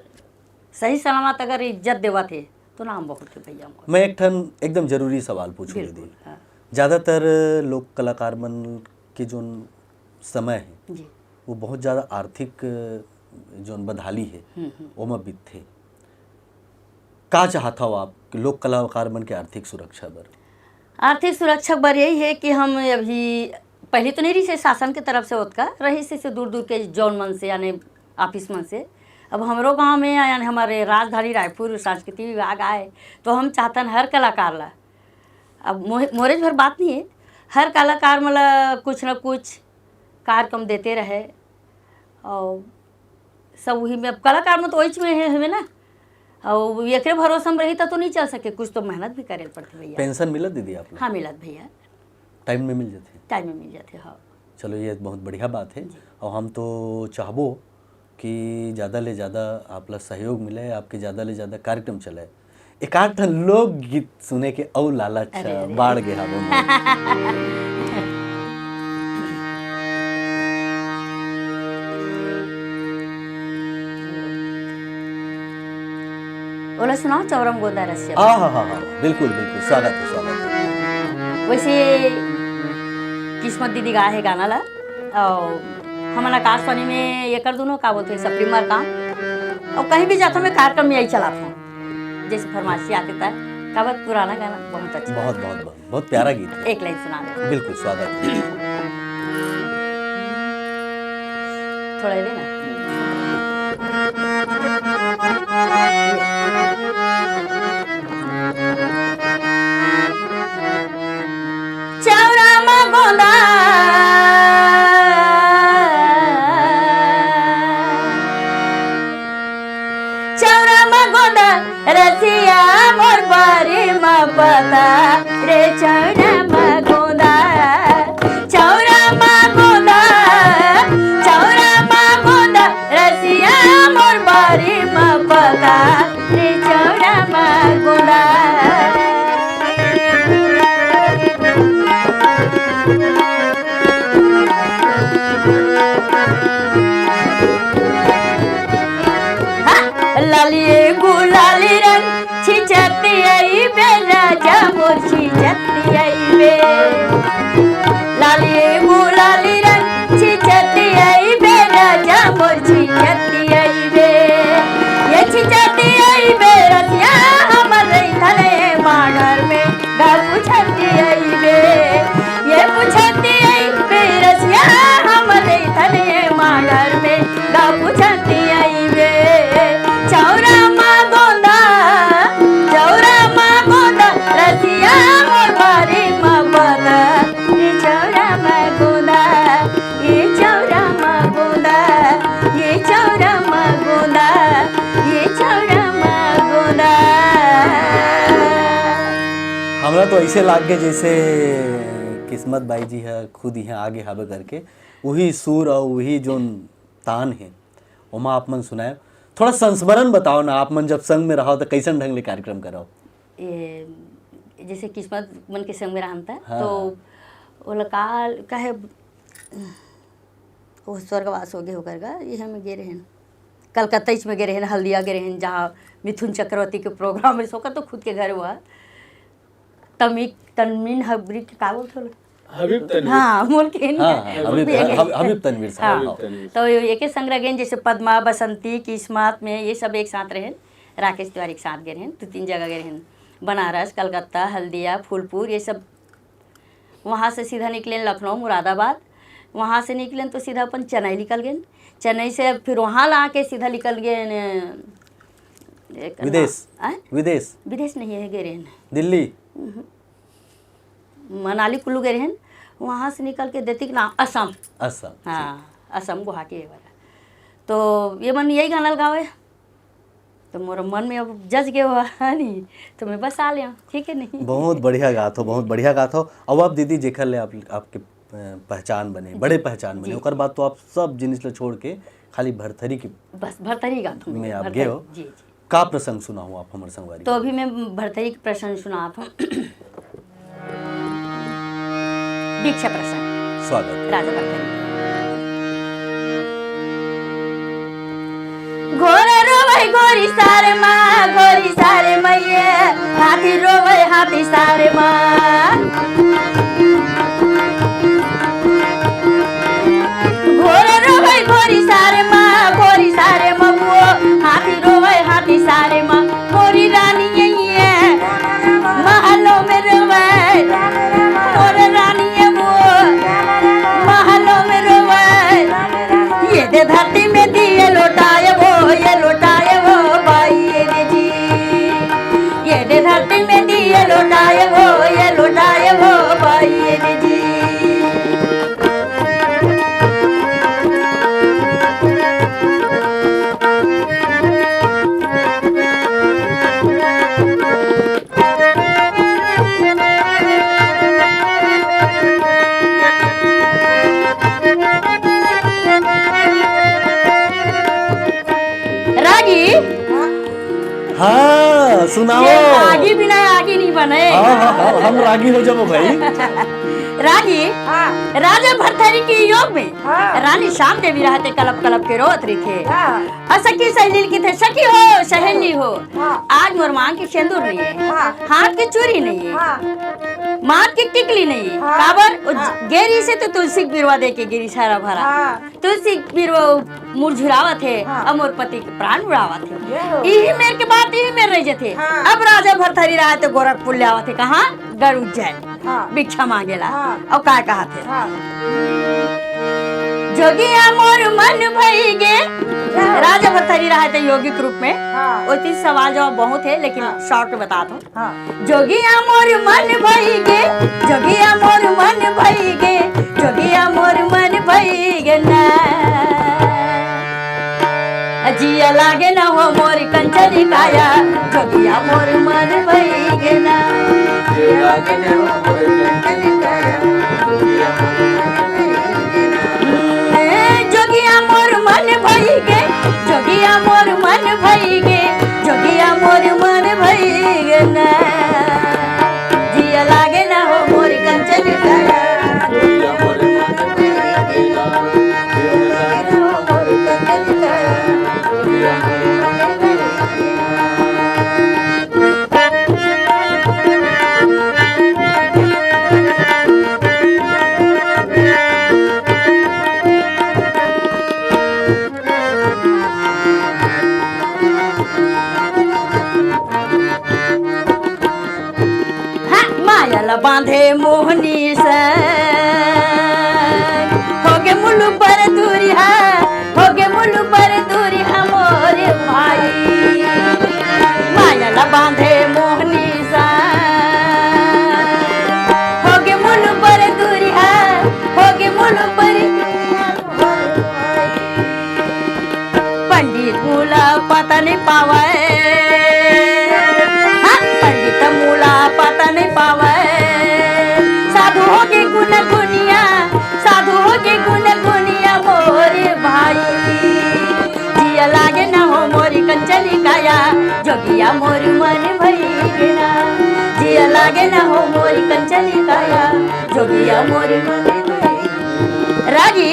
सही सलामत अगर इज्जत देवा थे तो नाम बहुत है भैया मोर। मैं एक ठन एकदम जरूरी सवाल पूछूँ बिल्कुल, दीदी। हाँ। ज़्यादातर लोक कलाकार मन के जो समय है जी। वो बहुत ज़्यादा आर्थिक जो बदहाली है ओमा बीतते। का चाहता हो आप कि लोक कलाकार मन के आर्थिक सुरक्षा बर? आर्थिक सुरक्षा बर यही है कि हम अभी पहले तो नहीं रही से शासन के तरफ से होता रही से दूर दूर के जौन मन से यानी ऑफिस मन से। अब हमारो गांव में यानी हमारे राजधानी रायपुर सांस्कृतिक विभाग आए तो हम चाहतन हर कलाकार ला, अब मोरेज भर बात नहीं है, हर कलाकार मतलब कुछ न कुछ कार्यक्रम देते रहे और सब वही में। अब कलाकार में तो वही में है ना, और एक भरोसा में रही तो नहीं चल सके, कुछ तो मेहनत भी करे पड़ती भैया। पेंशन मिलत दीदी आप लोग? हाँ मिलत भैया, टाइम में मिल जाते? टाइम में मिल जाते। हाँ चलो ये बहुत बढ़िया बात है। और हम तो चाहबो कि ज़्यादा ले ज़्यादा आप लोग सहयोग मिले, आपके ज़्यादा ले ज़्यादा कार्यक्रम चले। एक आध ठन लोक गीत सुने के औ लालच बाढ़ गया बोला सुनाओ चौरम गोदा रसिया। हाँ बिल्कुल स्वागत है। वैसे किस्मत दीदी गा है गाना ला, और हमारा आकाशवाणी में ये कर दोनों का बोलते सप्रीमर काम, और कहीं भी जाता मैं कार्यक्रम में यही चलाता हूँ, जैसे फरमाइशी आते था का बहुत पुराना गाना बहुत अच्छा, बहुत प्यारा गीत है। एक लाइन सुना दे। बिल्कुल स्वागत है। थोड़ा दे ना। चौरामा गोंदा रसिया मोर बारी मा पता रे चौरामा गोंदा रसिया मोर बारी मा पता रे चौरामा गोंदा। लालिए गुलाली रंग छिचती आई बे राजा मोर छिचती आई बे, लालिए गुलाली रंग छिचती आई बे राजा मोर छिचती आई बे, ये छिचती आई बे रसिया हमर थले माडर में गा पुछती आई बे, ये पुछती आई बे रसिया हमर थले माडर में गा पुछती आई बे। चौरामा गोंदा रसिया मोर बारी मा पता ये चौरामा गोंदा, ये चौरामा गोंदा, ये चौरामा गोंदा, ये चौरामा गोंदा। हमरा तो ऐसे लाग गए जैसे किस्मत बाई जी है खुद यहाँ आगे हावे करके वही सुर और वही जो तान है ओमा आप मन सुनाए। थोड़ा संस्मरण बताओ ना, आप मन जब संग में रहो तो कैसन ढंग ले कार्यक्रम कराओ? ये जैसे किस्मत मन के संग में रहता है हाँ। तो वो लकाल कहे वो स्वर्गवास हो गए होकर का ये हम गे रहे हैं कलकत्ता में गे रहे हैं, हल्दिया गे रहे हैं जहाँ मिथुन चक्रवर्ती के प्रोग्राम में सोकर तो खुद के घर हुआ तनमीन हबरी के का बोलते हबीब तनवीर। हाँ मुल्किन हाँ हबीब तनवीर साहब। हाँ तो एक संग रह गए जैसे पद्मा बसंती किस्मत में ये सब एक साथ रहे। राकेश तिवारी के साथ गए हैं, 2-3 जगह गए हैं, बनारस कलकत्ता हल्दिया फूलपुर ये सब। वहाँ से सीधा निकले लखनऊ मुरादाबाद, वहाँ से निकले तो सीधा अपन चेन्नई निकल गए। चेन्नई से फिर वहाँ ला के सीधा निकल गए विदेश विदेश नहीं है, गए रहे दिल्ली मनाली कुल्लू गए हैं। वहाँ से निकल के देती ना असम हाँ असम गुवाहाटी है वाला। तो ये मन यही गाना लगावे तो मोर मन में अब जज गए हुआ नहीं तो मैं बस आ लिया, ठीक है नहीं। बहुत बढ़िया गात हो, बहुत बढ़िया गात हो। अब आप दीदी जेखर ले आपके पहचान बने, बड़े पहचान बने, ओकर बाद तो आप सब जिनिस ले छोड़ के खाली भरथरी की बस भरथरी गात हूँ में आप गए हो। जी का प्रसंग सुना हो आप हमारे संगवारी? तो अभी मैं भरथरी के प्रसंग सुनात हूँ। दीक्षा प्रसंग स्वागत। राजा भरथरी। घोर रोवे गोरी सारे माँ, गोरी सारे मैये, हाथी रोवे हाथी सारे माँ। घोर रोवे गोरी सारे माँ, गोरी सारे ममुओ, हाथी रोवे हाथी सारे माँ। मोरी रानी यही है महलों में रोवे, मोर रानी है वो महलों में रोवे। ये दे धरती में दिए लौटाए वो, ये लौटाए वो भाई रे जी। ये दे धरती में दिए लौटाए वो, ये लौटाए वो भाई रे जी। रागी हाँ सुनाओ। ये रागी बिना आगे नहीं बने। हाँ हम रागी हो जाओ भाई। रागी हाँ राजा भरथरी के योग में हाँ। रानी श्याम देवी रहते कलप कलप के रोत रही थे। हाँ असखी सहेली की थे, सखी हो सहेली हो, हाँ। आज मोर मांग की सिंदूर नहीं है, हाँ। हाथ की चूड़ी नहीं है, हाँ माथ की टिकली नहीं है। हाँ। काबर हाँ। गेरी से तो तुलसी बिरवा दे के गिरी सारा भरा। हाँ। तुलसी बिरवा मुरझुरावत है हाँ। और मोर पति के प्राण उड़ावत है। ये हो। यही मेरे के बात यही मेरे रह थे। हाँ। अब राजा भरथरी रहा तो गोरखपुर ले आवत है, कहाँ गड़ उज्जैन हाँ। भिक्षा मांगेला। हाँ। और का कहा थे हाँ जोगिया मोर मन भई गे। राजा भरथरी रहा थे योगिक रूप में। हाँ। वो 3 सवाल जवाब बहुत है लेकिन हाँ। शॉर्ट में बता दो। हाँ जोगिया मोर मन भई गे, जोगिया मोर मन भई गे, जोगिया मोर मन भई गे ना। जिया लागे ना हो मोर कंचनी काया, जोगिया मोर मन भई गे ना। जिया लागे ना हो मोर कंचनी काया, जोगिया मोर मन भई गे, जोगिया मोर मन भई गे, जोगिया मोर मन भई गे ना। जिया लागे ना हो मोर कंचन काया, जोगिया मोर मन भई गे ना। जिया लागे ना हो मोर कंचन काया, जोगिया मोर मन भई गे मायल बांधे मोहनी से होगे मुल्लू पर दूरिया, होगे मुल्लू पर दूरिया मोरे भाई। मायल बांधे मोहनी से होगे मुल्लू पर दूरिया, होगे मुल्लू पर। पंडित मूला पता नहीं पावे, पंडित मूला पता नहीं पावे। साधु हो के गुण गुनिया, साधु हो के गुण गुनिया मोरे भाई। जिया लागे ना हो मोरी कंचनी काया, जोगिया मोर मन भई गे ना। जिया लागे ना हो मोरी कंचनी काया, जोगिया मोर मन भई। रागी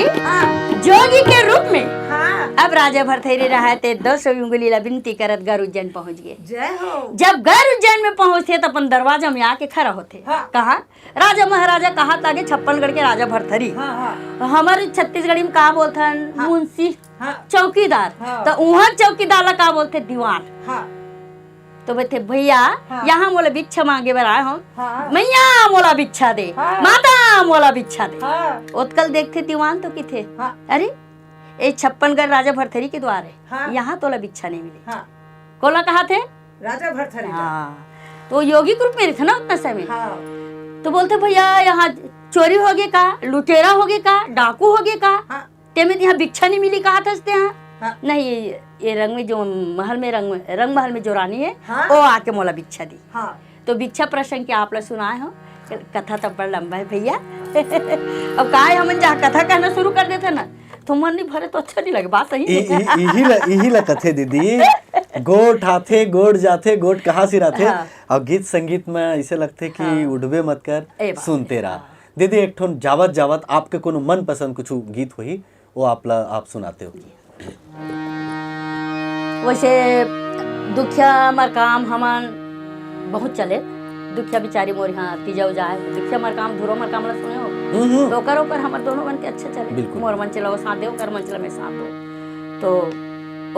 जोगी के रूप में हाँ अब राजा भरथरी रहा ते 200 उंगली ला विनती करत गैर उज्जैन पहुंच गए। जय हो। जब गैर उज्जैन में पहुंचते तो अपन दरवाजा में आके खड़ा होते। हाँ। कहा राजा महाराजा कहा तागे 56गढ़ के राजा भरथरी। हाँ हाँ हमारे छत्तीसगढ़ी में कहा बोलथन मुंशी हाँ चौकीदार। हाँ। तो वहाँ चौकीदार ला कहा बोलते दीवान। हाँ तो बोलते भैया हाँ। यहाँ मोला भिक्षा मांगे बर आए हम। हाँ। मैया मोला भिक्षा दे, हाँ। माता मोला भिक्षा दे। हाँ उत्कल देखते दीवान तो कि थे हाँ अरे ये 56गढ़ राजा भरथरी के द्वार है। हाँ। यहाँ तोला भिक्षा नहीं मिली। हाँ कोला कहा थे राजा भरथरी का। हाँ। तो योगी ग्रुप में थे ना उतना समय। हाँ तो बोलते भैया यहाँ चोरी हो गए का, लुटेरा हो गए का, डाकू हो गए का, हाँ ते में यहाँ भिक्षा नहीं मिली कहा था यहाँ। हाँ। नहीं ये रंग में जो महल में रंग महल में जो रानी है हाँ। वो आके मोला भिक्षा दी। हाँ तो भिक्षा प्रसंग के आप लोग सुनाए हो, कथा तब बड़ा लंबा है भैया। अब का है हम जहाँ कथा कहना शुरू कर देते ना तो मन नहीं भरे तो अच्छा नहीं लगे। बात सही है। यही ला कथे दीदी, गोट आथे गोट जाथे गोट कहाँ से रहते। हाँ। और गीत संगीत में ऐसे लगते कि हाँ। उठबे मत ए कर बात सुनते है। रहा। दीदी एक ठोन जावत जावत आपके कोनो मन पसंद कुछ गीत हुई वो आप सुनाते हो। वैसे दुखिया मरकाम हमन बहुत चले। दुखिया बिचारी मोर यहाँ तीजा उजा है। दुखिया मरकाम धुरो मरकाम ला सुने हो तो ओकर ऊपर हमर दोनों बन के अच्छा चले। बिल्कुल। मोर मन चलाओ साथ दे, ओकर मन चला में साथ दो। तो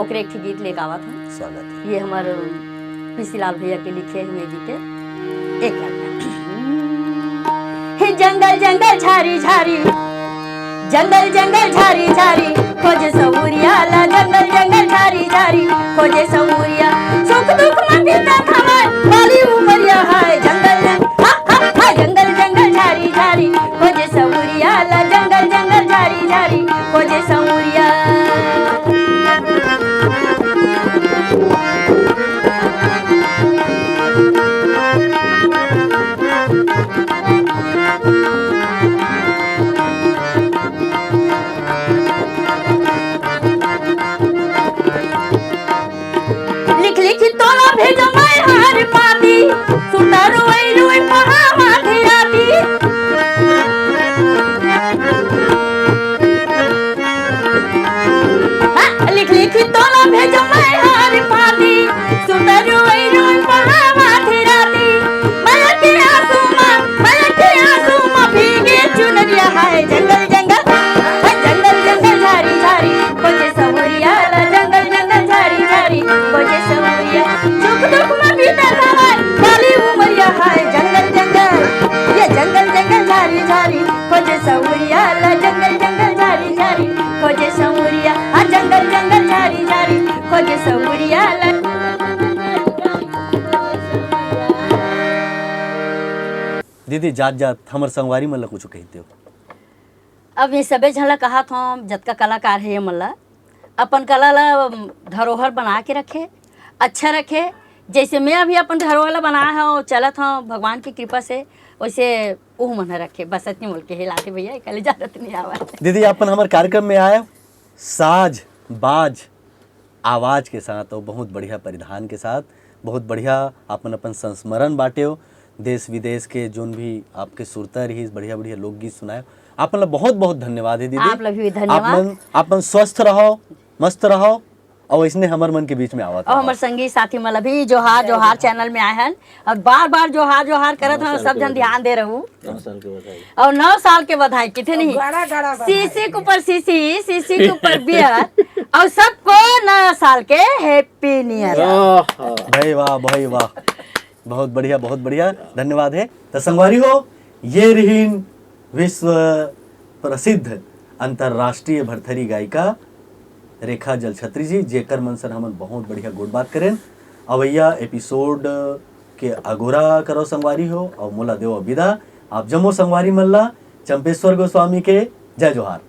ओकरे एक गीत लेके आवा था। स्वागत है। ये हमार पीसी लाल भैया के लिखे हुए गीत है। एक लाइन हे जंगल जंगल झारी झारी, जंगल जंगल झारी झारी, खोजे सौरिया ला जंगल जंगल झारी झारी, खोजे सौरिया सुख दुख में बीता हमार बाली उमरिया है। जंगल जंगल झारी झारी, खोजे सौरिया ला जंगल जंगल झारी झारी, खोजे सौरिया। लिख लिख तोला भेजो मैं हार पाती, सुता रोई रोई पहा माधी राती। लिख लिख तोला भेजो मैं हार पाती, सुता रोई रोई पहा माधी राती। मैं के आंसू मां भीगे चुनरिया है। जंगल जंगल जंगल जंगल झारी झारी, खोजे सवरिया ला जंगल जंगल झारी झारी, खोजे सवरिया सुख दुख में बीता हमार बाली उमरिया है। जंगल जंगल ये जंगल जंगल झारी झारी, खोजे सवरिया ला जंगल जंगल झारी झारी, खोजे सवरिया। हाँ जंगल जंगल झारी झारी, खोजे सवरिया ला। दीदी जात जात हमर संगवारी मन ला कुछ कहते हो। अब ये सबे झला कहा था जतका कलाकार है ये मल्ला अपन कला ला धरोहर बना के रखे, अच्छा रखे। जैसे मैं अभी अपन धरोहर बनाया है और चलत हूँ भगवान की कृपा से, वैसे वो मन रखे। बस इतनी बोल के हिलाते भैया, कल इजाजत नहीं आवा। दीदी अपन हमारे कार्यक्रम में आए साज बाज आवाज के साथ और बहुत बढ़िया परिधान के साथ, बहुत बढ़िया अपन अपन संस्मरण बांटे हो। देश विदेश के जोन भी आपके सुरता रही बढ़िया बढ़िया लोकगीत सुनाए। आप लोग बहुत बहुत धन्यवाद है दीदी। आप लोग भी धन्यवाद। आप स्वस्थ रहो, मस्त रहो और इसने हमर मन के बीच में आवत। और हमारे संगी साथी मला भी जोहार जोहार चैनल में आए हैं और बार बार जोहार जोहार करत हैं। सब जन ध्यान दे रहूं। 9 साल के बधाई और 9 साल के बधाई कितनी गाड़ा गाड़ा सीसी के ऊपर सीसी, सीसी के ऊपर बियर और सबको 9 साल के हैप्पी न्यू ईयर। भाई वाह भाई वाह, बहुत बढ़िया धन्यवाद है। तो संगवारी हो, ये रही विश्व प्रसिद्ध अंतरराष्ट्रीय भरथरी गायिका रेखा जलछत्री जी, जेकर मन सर हमन बहुत बढ़िया गुड बात करें। अवैया एपिसोड के अगोरा करो संगवारी हो और मोला देव विदा। आप जमो संगवारी मल्ला चंपेश्वर गोस्वामी के जय जोहार।